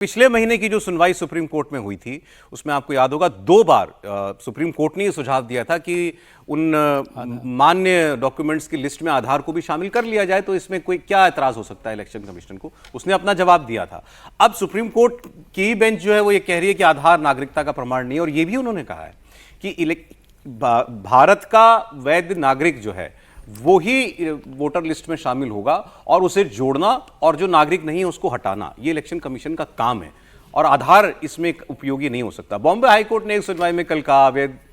पिछले महीने की जो सुनवाई सुप्रीम कोर्ट में हुई थी उसमें आपको याद होगा 2 बार सुप्रीम कोर्ट ने यह सुझाव दिया था कि उन मान्य डॉक्यूमेंट्स की लिस्ट में आधार को भी शामिल कर लिया जाए, तो इसमें कोई क्या एतराज हो सकता है इलेक्शन कमीशन को। उसने अपना जवाब दिया था। अब सुप्रीम कोर्ट की बेंच जो है वो ये कह रही है कि आधार नागरिकता का प्रमाण नहीं है, और ये भी उन्होंने कहा है कि भारत का वैध नागरिक जो है वो ही वोटर लिस्ट में शामिल होगा, और उसे जोड़ना और जो नागरिक नहीं है उसको हटाना ये इलेक्शन कमीशन का काम है, और आधार इसमें उपयोगी नहीं हो सकता। बॉम्बे हाई कोर्ट ने एक सुनवाई में कल कहा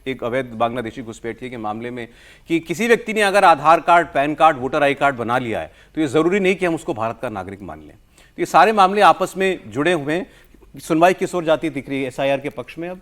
एक अवैध बांग्लादेशी घुसपैठिए के मामले में कि किसी व्यक्ति ने अगर Aadhaar card, PAN card, voter I card बना लिया है तो ये जरूरी नहीं कि हम उसको भारत का नागरिक मान लें। तो ये सारे मामले आपस में जुड़े हुए हैं। सुनवाई किस ओर जाती दिख रही है, एसआईआर के पक्ष में? अब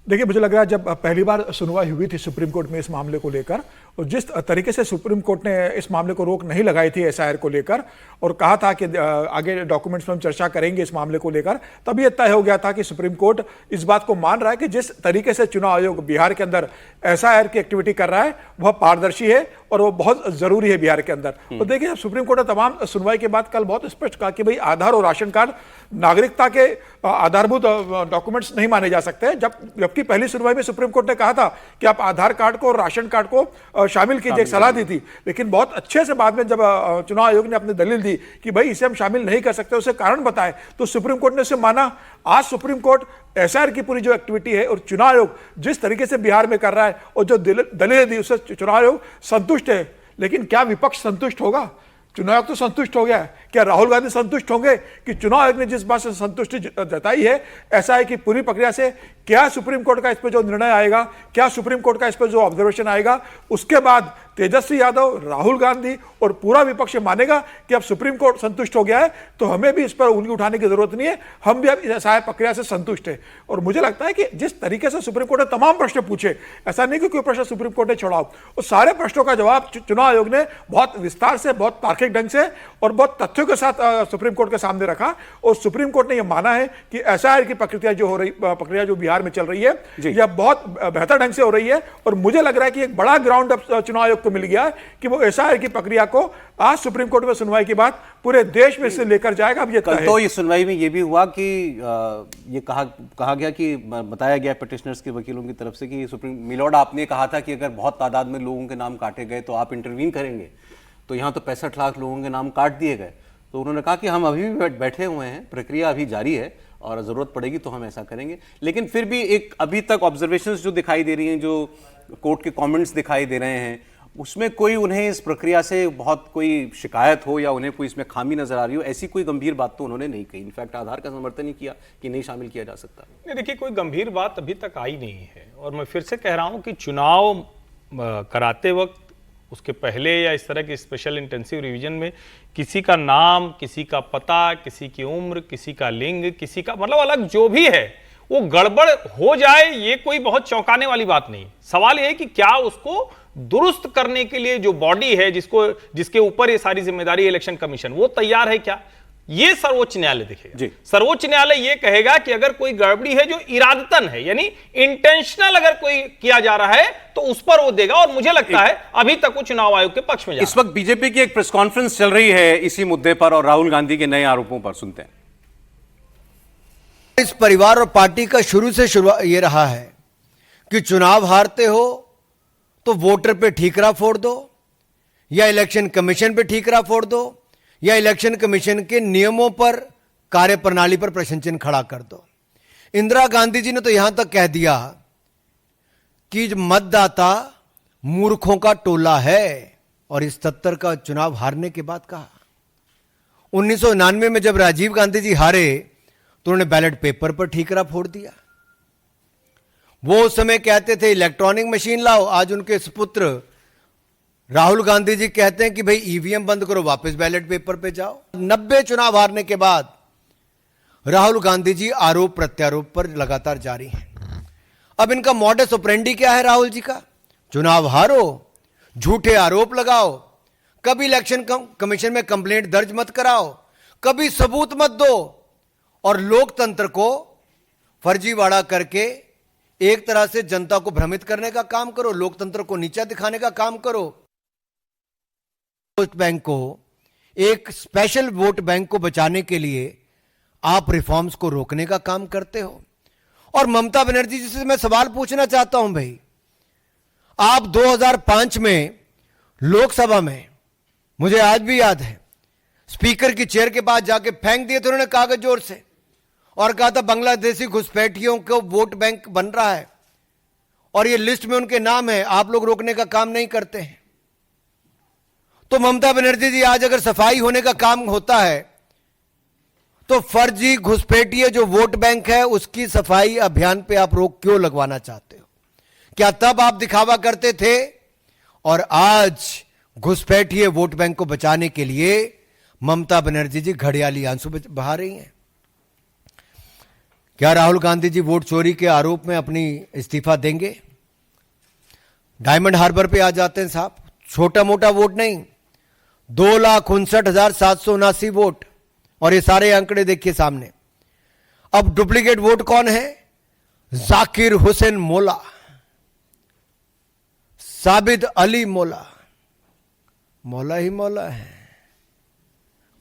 देखिए, मुझे लग रहा है जब पहली बार सुनवाई हुई थी सुप्रीम कोर्ट में इस मामले को लेकर, और जिस तरीके से सुप्रीम कोर्ट ने इस मामले को रोक नहीं लगाई थी एसआईआर को लेकर, और कहा था कि आगे डॉक्यूमेंट्स में हम चर्चा करेंगे इस मामले को लेकर, तब ये तय हो गया था कि सुप्रीम कोर्ट इस बात को मान रहा है कि जिस तरीके से चुनाव आयोग बिहार के अंदर एसआईआर की एक्टिविटी कर रहा है वह पारदर्शी है और वो बहुत जरूरी है बिहार के अंदर। तो देखिए, सुप्रीम कोर्ट ने तमाम सुनवाई के बाद कल बहुत स्पष्ट कहा कि भाई आधार और राशन कार्ड नागरिकता के आधारभूत डॉक्यूमेंट्स नहीं माने जा सकते। जबकि पहली सुनवाई में सुप्रीम कोर्ट ने कहा था कि आप आधार कार्ड को और राशन कार्ड को शामिल कीजिए, एक सलाह दी थी। लेकिन बहुत अच्छे से बाद में जब चुनाव आयोग ने अपनी दलील दी कि भाई इसे हम शामिल नहीं कर सकते, उसे कारण बताए, तो सुप्रीम कोर्ट ने उसे माना। आज सुप्रीम कोर्ट एसआईआर की पूरी जो एक्टिविटी है और चुनाव आयोग जिस तरीके से बिहार में कर रहा है और जो दलीलें दी उससे चुनाव आयोग संतुष्ट है। लेकिन क्या विपक्ष संतुष्ट होगा? चुनाव आयोग तो संतुष्ट हो गया है। क्या राहुल गांधी संतुष्ट होंगे कि चुनाव आयोग ने जिस बात से संतुष्टि जताई है एसआईआर की पूरी प्रक्रिया से, क्या सुप्रीम कोर्ट का इस पर जो निर्णय आएगा, क्या सुप्रीम कोर्ट का इस पर जो ऑब्जर्वेशन आएगा, उसके बाद तेजस्वी यादव, राहुल गांधी और पूरा विपक्ष मानेगा कि अब सुप्रीम कोर्ट संतुष्ट हो गया है तो हमें भी इस पर उंगली उठाने की जरूरत नहीं है, हम भी अब इस एसआईआर प्रक्रिया से संतुष्ट है। और मुझे लगता है कि जिस तरीके से सुप्रीम कोर्ट ने तमाम प्रश्न पूछे, ऐसा नहीं कि कोई प्रश्न सुप्रीम कोर्ट ने छोड़ा, उस सारे प्रश्नों का जवाब चुनाव आयोग ने बहुत विस्तार से, बहुत तार्किक ढंग से और बहुत तथ्यों के साथ सुप्रीम कोर्ट के सामने रखा। और सुप्रीम कोर्ट ने यह माना है कि एसआईआर की प्रक्रिया जो बिहार में चल रही है यह बहुत बेहतर ढंग से हो रही है। और मुझे लग रहा है कि एक बड़ा ग्राउंड अब चुनाव आयोग को मिल गया है कि वो एसआईआर की प्रक्रिया को आज सुप्रीम कोर्ट में सुनवाई के बाद पूरे देश में से लेकर जाएगा। अब ये कल तो ये सुनवाई में ये भी हुआ कि ये कहा गया कि बताया गया पिटिशनर्स के वकीलों की तरफ से कि सुप्रीम मिलॉर्ड आपने कहा था कि अगर बहुत तादाद में लोगों के नाम काटे गए तो आप इंटरवीन करेंगे, तो यहाँ तो 65 लाख लोगों के नाम काट दिए गए। तो उन्होंने कहा कि हम अभी भी बैठे हुए हैं, प्रक्रिया अभी जारी है और ज़रूरत पड़ेगी तो हम ऐसा करेंगे। लेकिन फिर भी एक अभी तक ऑब्जर्वेशंस जो दिखाई दे रही हैं, जो कोर्ट के कमेंट्स दिखाई दे रहे हैं, उसमें कोई उन्हें इस प्रक्रिया से बहुत कोई शिकायत हो या उन्हें कोई इसमें खामी नजर आ रही हो, ऐसी कोई गंभीर बात तो उन्होंने नहीं कही। इनफैक्ट आधार का समर्थन ही किया कि नहीं शामिल किया जा सकता। नहीं, देखिए, कोई गंभीर बात अभी तक आई नहीं है। और मैं फिर से कह रहा हूं कि चुनाव कराते वक्त, उसके पहले या इस तरह के स्पेशल इंटेंसिव रिवीजन में किसी का नाम, किसी का पता, किसी की उम्र, किसी का लिंग, किसी का मतलब अलग जो भी है वो गड़बड़ हो जाए, ये कोई बहुत चौंकाने वाली बात नहीं। सवाल ये है कि क्या उसको दुरुस्त करने के लिए जो बॉडी है जिसके ऊपर ये सारी जिम्मेदारी इलेक्शन कमीशन, वो तैयार है क्या? ये सर्वोच्च न्यायालय देखेगा। सर्वोच्च न्यायालय ये कहेगा कि अगर कोई गड़बड़ी है जो इरादतन है, यानी इंटेंशनल अगर कोई किया जा रहा है, तो उस पर वो देगा। और मुझे लगता है अभी तक वो चुनाव आयोग के पक्ष में जा रहा है। इस वक्त बीजेपी की एक प्रेस कॉन्फ्रेंस चल रही है इसी मुद्दे पर और राहुल गांधी के नए आरोपों पर, सुनते हैं। इस परिवार और पार्टी का शुरू से ये रहा है कि चुनाव हारते हो तो वोटर पे ठीकरा फोड़ दो, या इलेक्शन कमीशन पे ठीकरा फोड़ दो, या इलेक्शन कमीशन के नियमों पर, कार्यप्रणाली पर प्रश्न चिन्ह खड़ा कर दो। इंदिरा गांधी जी ने तो यहां तक कह दिया कि मतदाता मूर्खों का टोला है, और इस 77 का चुनाव हारने के बाद कहा। 1999 में जब राजीव गांधी जी हारे तो उन्होंने बैलेट पेपर पर ठीकरा फोड़ दिया। वो उस समय कहते थे इलेक्ट्रॉनिक मशीन लाओ, आज उनके सुपुत्र राहुल गांधी जी कहते हैं कि भाई ईवीएम बंद करो, वापस बैलेट पेपर पे जाओ। 90 चुनाव हारने के बाद राहुल गांधी जी आरोप प्रत्यारोप पर लगातार जारी हैं। अब इनका मॉडस ऑपरेंडी क्या है राहुल जी का? चुनाव हारो, झूठे आरोप लगाओ, कभी इलेक्शन कमीशन में कंप्लेंट दर्ज मत कराओ, कभी सबूत मत दो, और लोकतंत्र को फर्जीवाड़ा करके एक तरह से जनता को भ्रमित करने का काम करो, लोकतंत्र को नीचा दिखाने का काम करो। वोट बैंक को, एक स्पेशल वोट बैंक को बचाने के लिए आप रिफॉर्म्स को रोकने का काम करते हो। और ममता बनर्जी जी से मैं सवाल पूछना चाहता हूं भाई, आप 2005 में लोकसभा में, मुझे आज भी याद है, स्पीकर की चेयर के पास जाके फेंक दिए थे उन्होंने कागज जोर से, और कहा था बांग्लादेशी घुसपैठियों को वोट बैंक बन रहा है और ये लिस्ट में उनके नाम है, आप लोग रोकने का काम नहीं करते हैं। तो ममता बनर्जी जी, आज अगर सफाई होने का काम होता है तो फर्जी घुसपैठिए जो वोट बैंक है उसकी सफाई अभियान पे आप रोक क्यों लगवाना चाहते हो? क्या तब आप दिखावा करते थे और आज घुसपैठिए वोट बैंक को बचाने के लिए ममता बनर्जी जी घड़ियाली आंसू बहा रही हैं? क्या राहुल गांधी जी वोट चोरी के आरोप में अपनी इस्तीफा देंगे? डायमंड हार्बर पे आ जाते हैं साहब, छोटा मोटा वोट नहीं, 2,59,779 वोट, और ये सारे आंकड़े देखिए सामने। अब डुप्लीकेट वोट कौन है? जाकिर हुसैन मोला, साबिद अली मोला, मौला ही मौला है।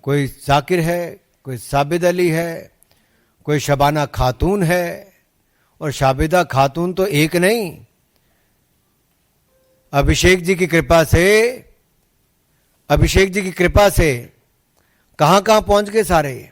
कोई जाकिर है, कोई साबिद अली है, कोई शबाना खातून है, और शाबिदा खातून तो एक नहीं, अभिषेक जी की कृपा से कहां कहां पहुंच गए सारे।